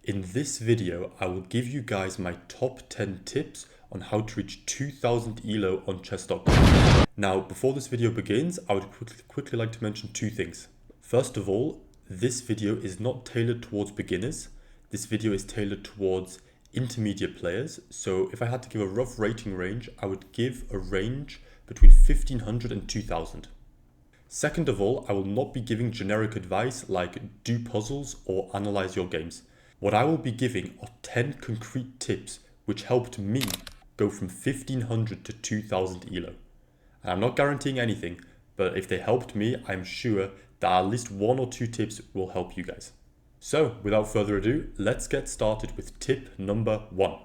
In this video, I will give you guys my top 10 tips on how to reach 2000 ELO on chess.com. Now, before this video begins, I would quickly like to mention two things. First of all, this video is not tailored towards beginners. This video is tailored towards intermediate players. So if I had to give a rough rating range, I would give a range between 1500 and 2000. Second of all, I will not be giving generic advice like do puzzles or analyze your games. What I will be giving are 10 concrete tips which helped me go from 1500 to 2000 ELO. And I'm not guaranteeing anything, but if they helped me, I'm sure that at least one or two tips will help you guys. So without further ado, let's get started with tip number 1.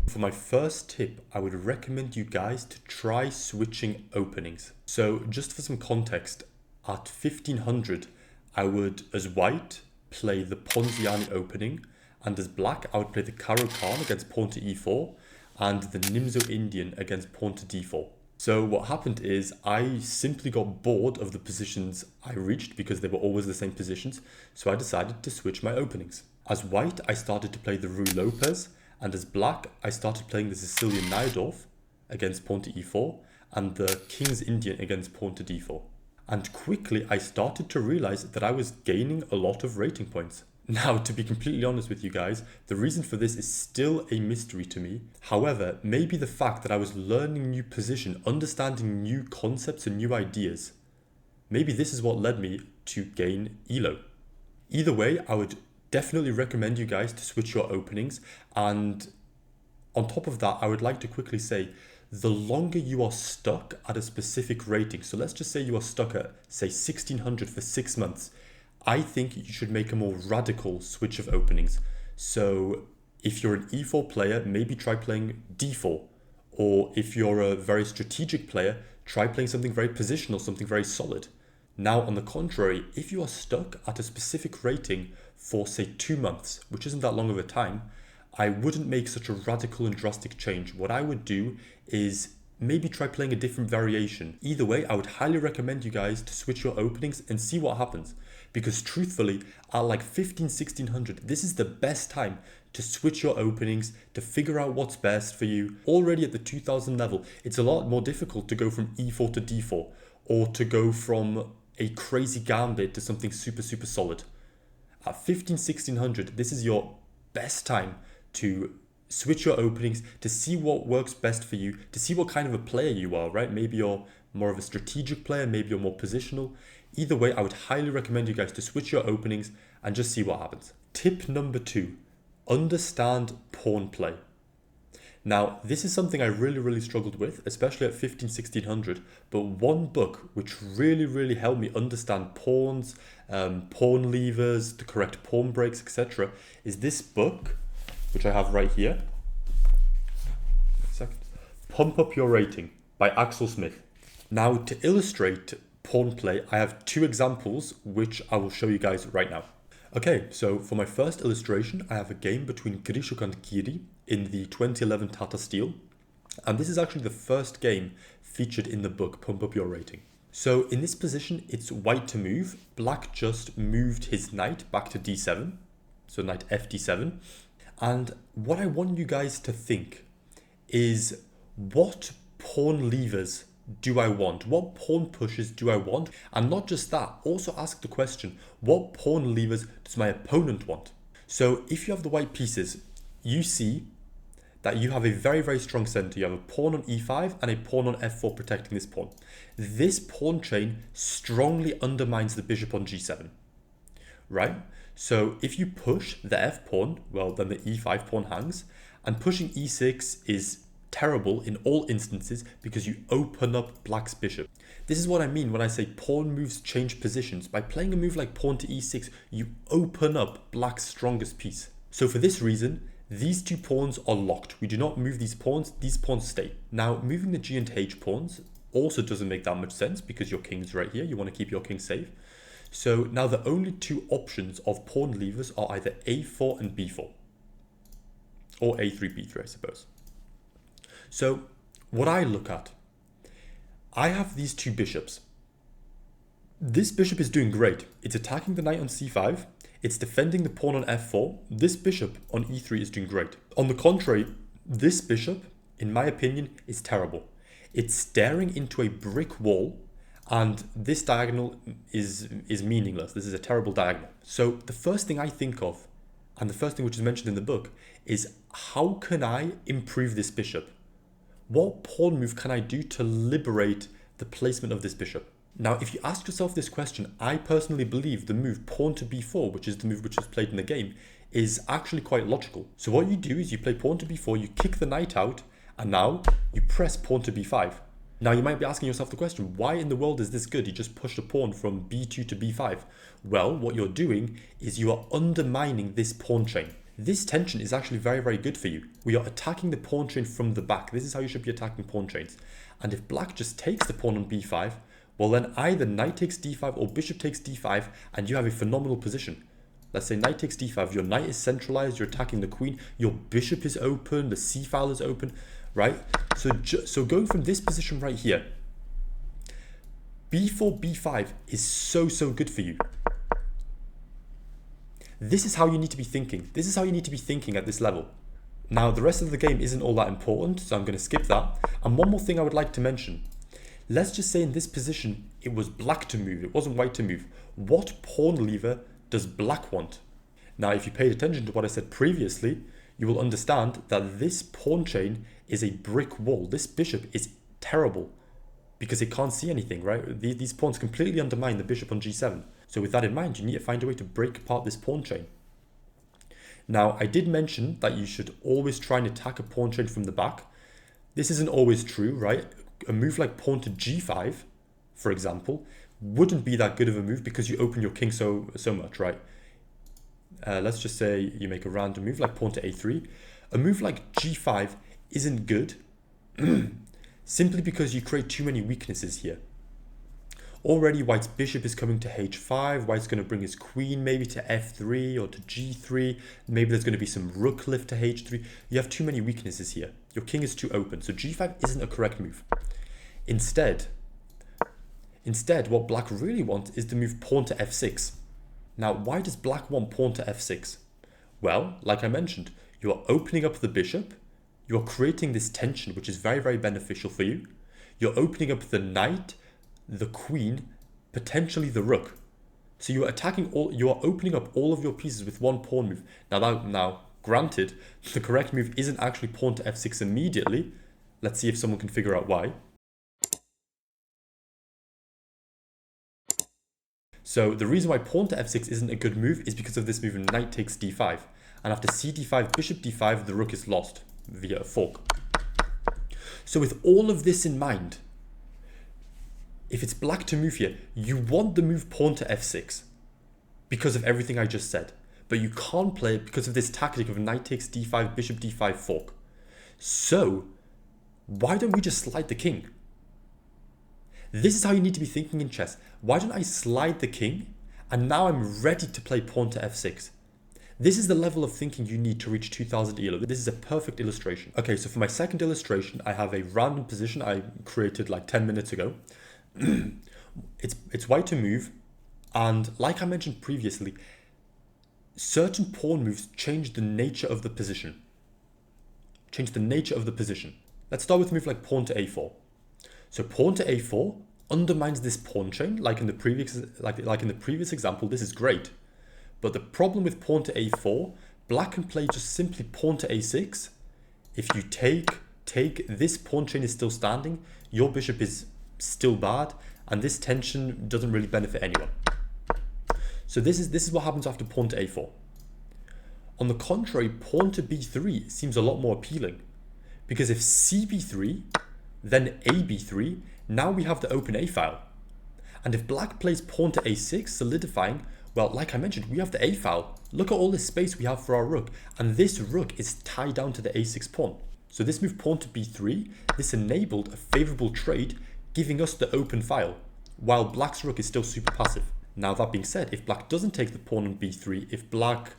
For my first tip, I would recommend you guys to try switching openings. So just for some context, at 1500, I would, as white, play the Ponziani opening, and as black, I would play the Karo Khan against pawn to e4, and the Nimzo Indian against pawn to d4. So what happened is I simply got bored of the positions I reached because they were always the same positions, so I decided to switch my openings. As white, I started to play the Ruy Lopez, and as black, I started playing the Sicilian Najdorf against pawn to e4, and the King's Indian against pawn to d4. And quickly I started to realize that I was gaining a lot of rating points. Now, to be completely honest with you guys, the reason for this is still a mystery to me. However, maybe the fact that I was learning new position, understanding new concepts and new ideas, maybe this is what led me to gain ELO. Either way, I would definitely recommend you guys to switch your openings. And on top of that, I would like to quickly say, the longer you are stuck at a specific rating, so let's just say you are stuck at, say, 1600 for 6 months, I think you should make a more radical switch of openings. So if you're an e4 player, maybe try playing d4. Or if you're a very strategic player, try playing something very positional, something very solid. Now, on the contrary, if you are stuck at a specific rating for, say, 2 months, which isn't that long of a time, I wouldn't make such a radical and drastic change. What I would do is maybe try playing a different variation. Either way, I would highly recommend you guys to switch your openings and see what happens. Because truthfully, at like 1600, this is the best time to switch your openings, to figure out what's best for you. Already at the 2000 level, it's a lot more difficult to go from e4 to d4, or to go from a crazy gambit to something super solid. At 1600, this is your best time to switch your openings, to see what works best for you, to see what kind of a player you are, right? Maybe you're more of a strategic player, maybe you're more positional. Either way, I would highly recommend you guys to switch your openings and just see what happens. Tip number 2, understand pawn play. Now, this is something I really struggled with, especially at 1600, but one book which really helped me understand pawns, pawn levers, the correct pawn breaks, etc. is this book, which I have right here. Pump Up Your Rating by Axel Smith. Now, to illustrate pawn play, I have 2 examples which I will show you guys right now. Okay, so for my first illustration, I have a game between Grishuk and Kiri in the 2011 Tata Steel. And this is actually the first game featured in the book Pump Up Your Rating. So in this position, it's white to move. Black just moved his knight back to d7. So knight fd7. And what I want you guys to think is, what pawn levers do I want? What pawn pushes do I want? And not just that, also ask the question, what pawn levers does my opponent want? So if you have the white pieces, you see that you have a very strong center. You have a pawn on e5 and a pawn on f4 protecting this pawn. This pawn chain strongly undermines the bishop on g7, right? So if you push the f pawn, well, then the e5 pawn hangs, and pushing e6 is terrible in all instances because you open up black's bishop. This is what I mean when I say pawn moves change positions. By playing a move like pawn to e6, you open up black's strongest piece. So for this reason, these 2 pawns are locked. We do not move these pawns stay. Now, moving the g and h pawns also doesn't make that much sense because your king's right here. You want to keep your king safe. So now the only 2 options of pawn levers are either a4 and b4. Or a3, b3, I suppose. So what I look at, I have these 2 bishops. This bishop is doing great. It's attacking the knight on c5. It's defending the pawn on f4. This bishop on e3 is doing great. On the contrary, this bishop, in my opinion, is terrible. It's staring into a brick wall, and this diagonal is meaningless. This is a terrible diagonal. So the first thing I think of, and the first thing which is mentioned in the book, is how can I improve this bishop? What pawn move can I do to liberate the placement of this bishop? Now, if you ask yourself this question, I personally believe the move pawn to b4, which is the move which is played in the game, is actually quite logical. So what you do is you play pawn to b4, you kick the knight out, and now you press pawn to b5. Now you might be asking yourself the question, why in the world is this good? You just pushed a pawn from b2 to b5. Well, what you're doing is you are undermining this pawn chain. This tension is actually very, very good for you. We are attacking the pawn chain from the back. This is how you should be attacking pawn chains. And if black just takes the pawn on b5, well then either knight takes d5 or bishop takes d5 and you have a phenomenal position. Let's say knight takes d5, your knight is centralized, you're attacking the queen, your bishop is open, the c-file is open, right? So going from this position right here, b4, b5 is so good for you. This is how you need to be thinking. This is how you need to be thinking at this level. Now, the rest of the game isn't all that important, so I'm going to skip that. And one more thing I would like to mention. Let's just say in this position, it was black to move. It wasn't white to move. What pawn lever does black want? Now, if you paid attention to what I said previously, you will understand that this pawn chain is a brick wall. This bishop is terrible because it can't see anything, right? These pawns completely undermine the bishop on g7. So with that in mind, you need to find a way to break apart this pawn chain. Now, I did mention that you should always try and attack a pawn chain from the back. This isn't always true, right? A move like pawn to g5, for example, wouldn't be that good of a move because you open your king so much, right? Let's just say you make a random move like pawn to a3. A move like g5 isn't good simply because you create too many weaknesses here. Already white's bishop is coming to h5, white's going to bring his queen maybe to f3 or to g3, maybe there's going to be some rook lift to h3. You have too many weaknesses here. Your king is too open, so g5 isn't a correct move. Instead, what black really wants is to move pawn to f6. Now, why does black want pawn to f6? Well, like I mentioned, you are opening up the bishop, you are creating this tension which is very, very beneficial for you. You're opening up the knight, the queen, potentially the rook. So you are opening up all of your pieces with one pawn move. Now, granted, the correct move isn't actually pawn to f6 immediately. Let's see if someone can figure out why. So the reason why pawn to f6 isn't a good move is because of this move knight takes d5. And after c d5, bishop d5, the rook is lost via a fork. So with all of this in mind, if it's black to move here, you want the move pawn to f6 because of everything I just said. But you can't play it because of this tactic of knight takes d5, bishop d5 fork. So why don't we just slide the king? This is how you need to be thinking in chess. Why don't I slide the king and now I'm ready to play pawn to f6? This is the level of thinking you need to reach 2000 ELO. This is a perfect illustration. Okay, so for my second illustration, I have a random position I created like 10 minutes ago. It's white to move, and like I mentioned previously, certain pawn moves change the nature of the position. Let's start with a move like pawn to a4. So pawn to a4 undermines this pawn chain, like in the previous example. This is great, but the problem with pawn to a4, black can play just simply pawn to a6. If you take, this pawn chain is still standing, your bishop is still bad, and this tension doesn't really benefit anyone. So this is what happens after pawn to a4. On the contrary, pawn to b3 seems a lot more appealing, because if cb3, then ab3, now we have the open a file. And if black plays pawn to a6, solidifying, well, like I mentioned, we have the a file. Look at all this space we have for our rook, and this rook is tied down to the a6 pawn. So this move pawn to b3, this enabled a favorable trade, giving us the open file, while black's rook is still super passive. Now, that being said, if black doesn't take the pawn on b3, if black,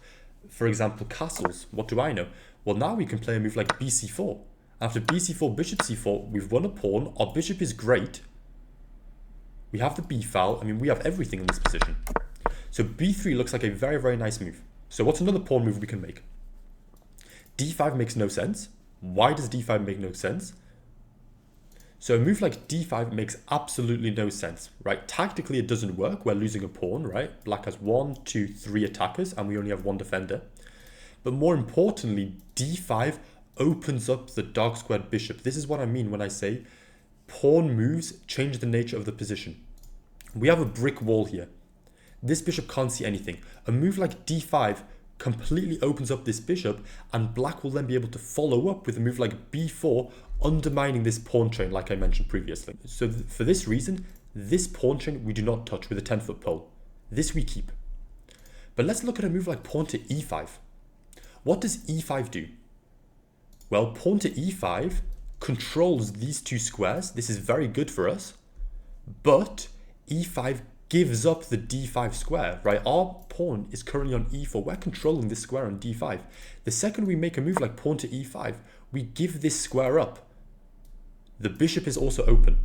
for example, castles, what do I know? Well, now we can play a move like We have the b file. I mean, we have everything in this position. So b3 looks like a very, very nice move. So what's another pawn move we can make? d5 makes no sense. Why does d5 make no sense? So a move like d5 makes absolutely no sense, right? Tactically, it doesn't work. We're losing a pawn, right? Black has 1, 2, 3 attackers, and we only have one defender. But more importantly, d5 opens up the dark squared bishop. This is what I mean when I say pawn moves change the nature of the position. We have a brick wall here. This bishop can't see anything. A move like d5 completely opens up this bishop, and black will then be able to follow up with a move like b4, undermining this pawn chain like I mentioned previously. So for this reason, this pawn chain we do not touch with a 10-foot pole. This we keep. But let's look at a move like pawn to e5. What does e5 do? Well, pawn to e5 controls these two squares. This is very good for us. But e5 gives up the d5 square, right? Our pawn is currently on e4. We're controlling this square on d5. The second we make a move like pawn to e5, we give this square up. The bishop is also open.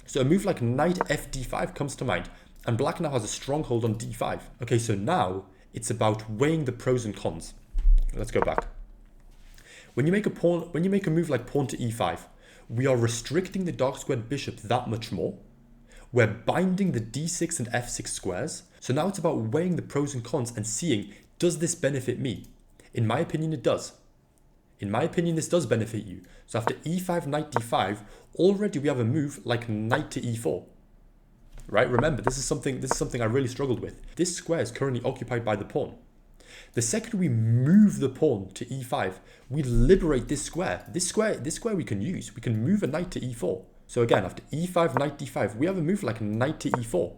So a move like knight fd5 comes to mind, and black now has a stronghold on d5. Okay, so now it's about weighing the pros and cons. Let's go back. When you make a move like pawn to e5, we are restricting the dark squared bishop that much more. We're binding the d6 and f6 squares. So now it's about weighing the pros and cons and seeing, does this benefit me? In my opinion, it does. In my opinion, this does benefit you. So after e5, knight d5, already we have a move like knight to e4. Right? Remember, this is something I really struggled with. This square is currently occupied by the pawn. The second we move the pawn to e5, we liberate this square. This square we can use. We can move a knight to e4. So again, after e5, knight d5, we have a move like knight to e4.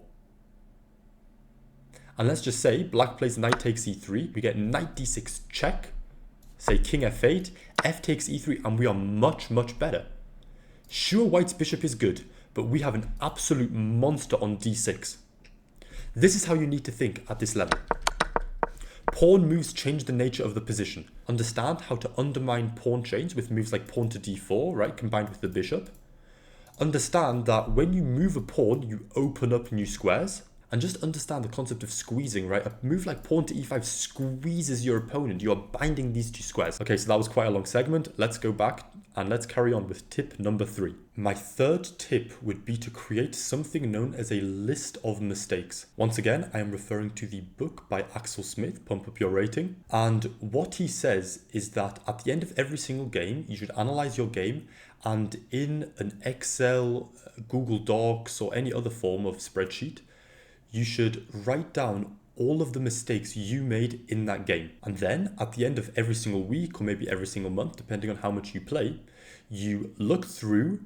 And let's just say black plays knight takes e3. We get knight d6 check. Say king f8, f takes e3, and we are much, much better. Sure, white's bishop is good, but we have an absolute monster on d6. This is how you need to think at this level. Pawn moves change the nature of the position. Understand how to undermine pawn chains with moves like pawn to d4, right, combined with the bishop. Understand that when you move a pawn, you open up new squares. And just understand the concept of squeezing, right? A move like pawn to e5 squeezes your opponent. You are binding these two squares. Okay, so that was quite a long segment. Let's go back and let's carry on with tip number 3. My third tip would be to create something known as a list of mistakes. Once again, I am referring to the book by Axel Smith, Pump Up Your Rating. And what he says is that at the end of every single game, you should analyze your game, and in an Excel, Google Docs, or any other form of spreadsheet, you should write down all of the mistakes you made in that game. And then at the end of every single week, or maybe every single month, depending on how much you play, you look through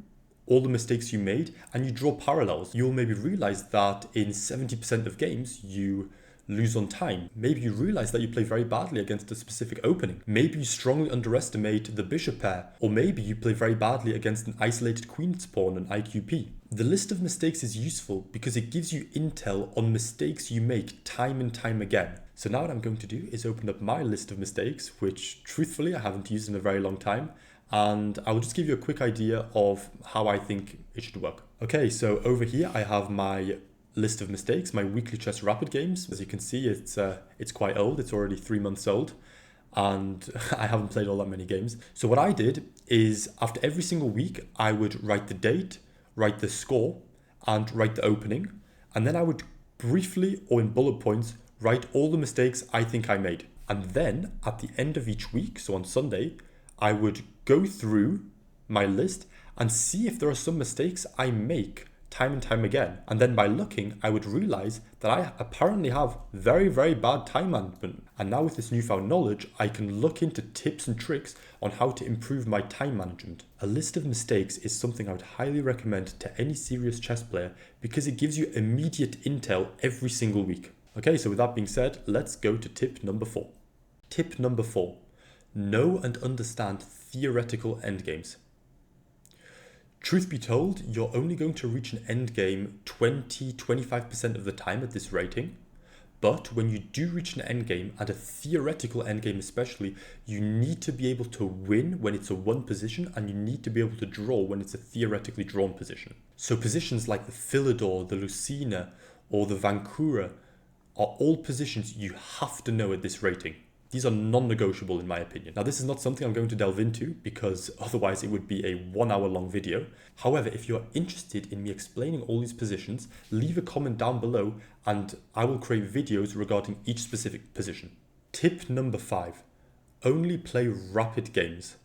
all the mistakes you made and you draw parallels. You'll maybe realize that in 70% of games, you lose on time. Maybe you realize that you play very badly against a specific opening. Maybe you strongly underestimate the bishop pair, or maybe you play very badly against an isolated queen's pawn, an IQP. The list of mistakes is useful because it gives you intel on mistakes you make time and time again. So now what I'm going to do is open up my list of mistakes, which truthfully I haven't used in a very long time, and I will just give you a quick idea of how I think it should work. Okay, so over here I have my list of mistakes, my weekly chess rapid games. As you can see, it's quite old. It's already 3 months old, and I haven't played all that many games. So what I did is after every single week, I would write the date, write the score, and write the opening. And then I would briefly, or in bullet points, write all the mistakes I think I made. And then at the end of each week, so on Sunday, I would go through my list and see if there are some mistakes I make time and time again. And then by looking, I would realize that I apparently have very, very bad time management. And now with this newfound knowledge, I can look into tips and tricks on how to improve my time management. A list of mistakes is something I would highly recommend to any serious chess player because it gives you immediate intel every single week. Okay, so with that being said, let's go to tip number 4. Tip number 4, know and understand theoretical endgames. Truth be told, you're only going to reach an endgame 20-25% of the time at this rating, But when you do reach an endgame, and a theoretical endgame especially, you need to be able to win when it's a won position, and you need to be able to draw when it's a theoretically drawn position. So positions like the Philidor, the Lucina, or the Vancouver are all positions you have to know at this rating. These are non-negotiable in my opinion. Now, this is not something I'm going to delve into because otherwise it would be a 1 hour long video. However, if you're interested in me explaining all these positions, leave a comment down below and I will create videos regarding each specific position. Tip number 5, only play rapid games.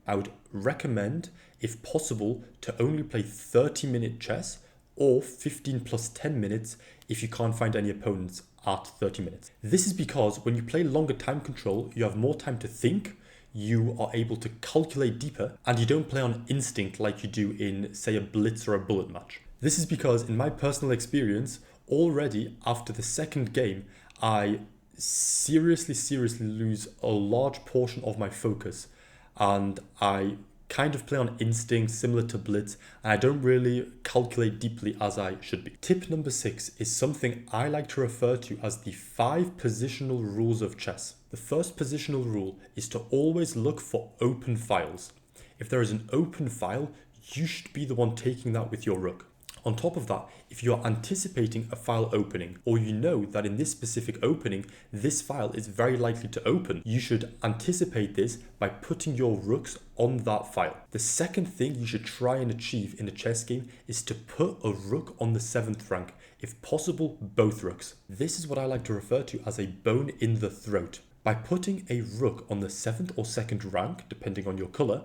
I would recommend, if possible, to only play 30-minute chess or 15 plus 10 minutes if you can't find any opponents at 30 minutes. This is because when you play longer time control, you have more time to think, you are able to calculate deeper, and you don't play on instinct like you do in, say, a blitz or a bullet match. This is because, in my personal experience, already after the second game, I seriously lose a large portion of my focus, and I kind of play on instinct similar to blitz, and I don't really calculate deeply as I should be. Tip number 6 is something I like to refer to as the 5 positional rules of chess. The first positional rule is to always look for open files. If there is an open file, you should be the one taking that with your rook. On top of that, if you are anticipating a file opening, or you know that in this specific opening, this file is very likely to open, you should anticipate this by putting your rooks on that file. The second thing you should try and achieve in a chess game is to put a rook on the 7th rank, if possible, both rooks. This is what I like to refer to as a bone in the throat. By putting a rook on the 7th or 2nd rank, depending on your color,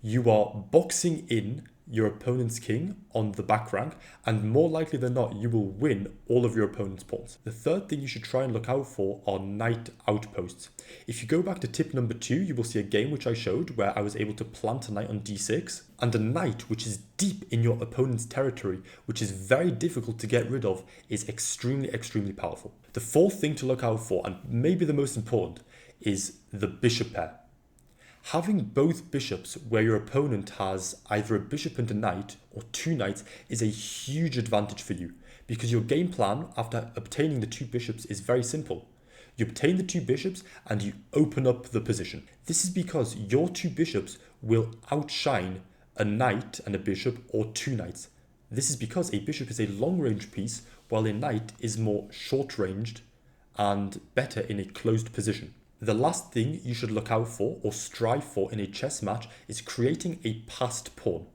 you are boxing in your opponent's king on the back rank, and more likely than not, you will win all of your opponent's pawns. The third thing you should try and look out for are knight outposts. If you go back to tip number 2, you will see a game which I showed where I was able to plant a knight on d6, and a knight which is deep in your opponent's territory, which is very difficult to get rid of, is extremely powerful. The fourth thing to look out for, and maybe the most important, is the bishop pair. Having both bishops where your opponent has either a bishop and a knight or 2 knights is a huge advantage for you, because your game plan after obtaining the 2 bishops is very simple. You obtain the 2 bishops and you open up the position. This is because your 2 bishops will outshine a knight and a bishop or 2 knights. This is because a bishop is a long-range piece while a knight is more short-ranged and better in a closed position. The last thing you should look out for or strive for in a chess match is creating a passed pawn.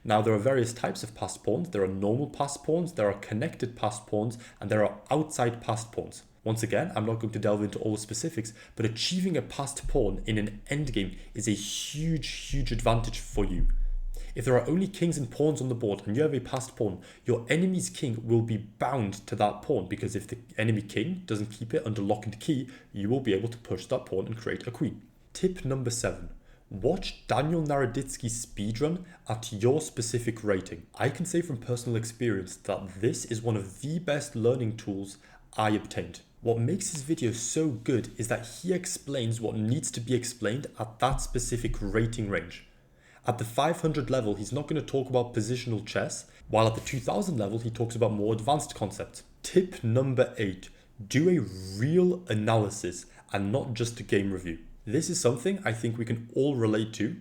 Now, there are various types of passed pawns. There are normal passed pawns, there are connected passed pawns, and there are outside passed pawns. Once again, I'm not going to delve into all the specifics, but achieving a passed pawn in an endgame is a huge advantage for you. If there are only kings and pawns on the board and you have a passed pawn, your enemy's king will be bound to that pawn, because if the enemy king doesn't keep it under lock and key, you will be able to push that pawn and create a queen. Tip number 7. Watch Daniel Naroditsky's speedrun at your specific rating. I can say from personal experience that this is one of the best learning tools I obtained. What makes his video so good is that he explains what needs to be explained at that specific rating range. At the 500 level, he's not going to talk about positional chess, while at the 2000 level, he talks about more advanced concepts. Tip number 8, do a real analysis and not just a game review. This is something I think we can all relate to,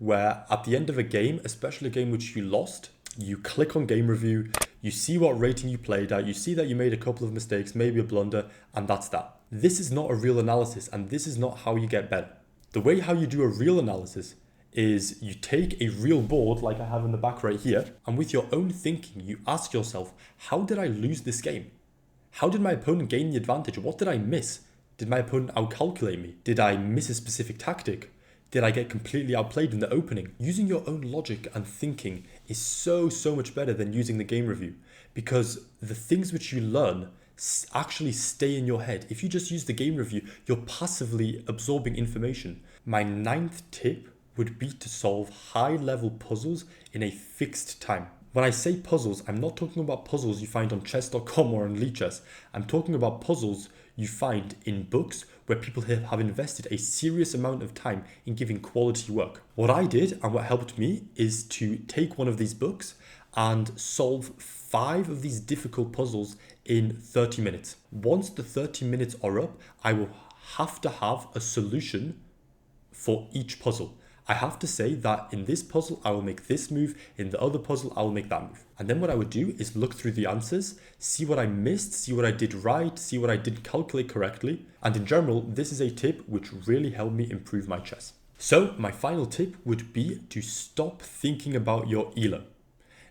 where at the end of a game, especially a game which you lost, you click on game review, you see what rating you played at, you see that you made a couple of mistakes, maybe a blunder, and that's that. This is not a real analysis, and this is not how you get better. The way how you do a real analysis is you take a real board like I have in the back right here, and with your own thinking, you ask yourself, how did I lose this game? How did my opponent gain the advantage? What did I miss? Did my opponent outcalculate me? Did I miss a specific tactic? Did I get completely outplayed in the opening? Using your own logic and thinking is so much better than using the game review, because the things which you learn actually stay in your head. If you just use the game review, you're passively absorbing information. My 9th tip would be to solve high-level puzzles in a fixed time. When I say puzzles, I'm not talking about puzzles you find on chess.com or on Lichess. I'm talking about puzzles you find in books where people have invested a serious amount of time in giving quality work. What I did and what helped me is to take one of these books and solve 5 of these difficult puzzles in 30 minutes. Once the 30 minutes are up, I will have to have a solution for each puzzle. I have to say that in this puzzle, I will make this move. In the other puzzle, I will make that move. And then what I would do is look through the answers, see what I missed, see what I did right, see what I didn't calculate correctly. And in general, this is a tip which really helped me improve my chess. So my final tip would be to stop thinking about your ELO.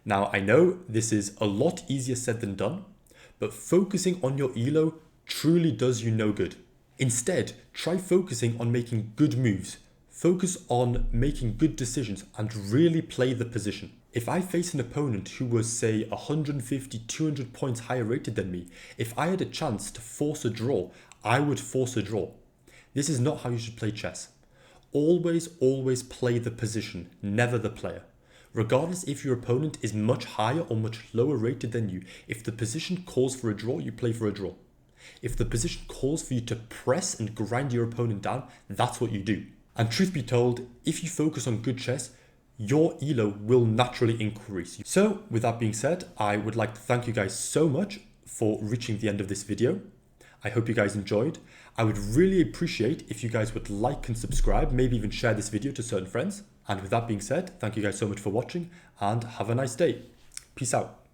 Now, I know this is a lot easier said than done, but focusing on your ELO truly does you no good. Instead, try focusing on making good moves. Focus on making good decisions and really play the position. If I face an opponent who was, say, 150, 200 points higher rated than me, if I had a chance to force a draw, I would force a draw. This is not how you should play chess. Always play the position, never the player. Regardless if your opponent is much higher or much lower rated than you, if the position calls for a draw, you play for a draw. If the position calls for you to press and grind your opponent down, that's what you do. And truth be told, if you focus on good chess, your ELO will naturally increase. So with that being said, I would like to thank you guys so much for reaching the end of this video. I hope you guys enjoyed. I would really appreciate if you guys would like and subscribe, maybe even share this video to certain friends. And with that being said, thank you guys so much for watching and have a nice day. Peace out.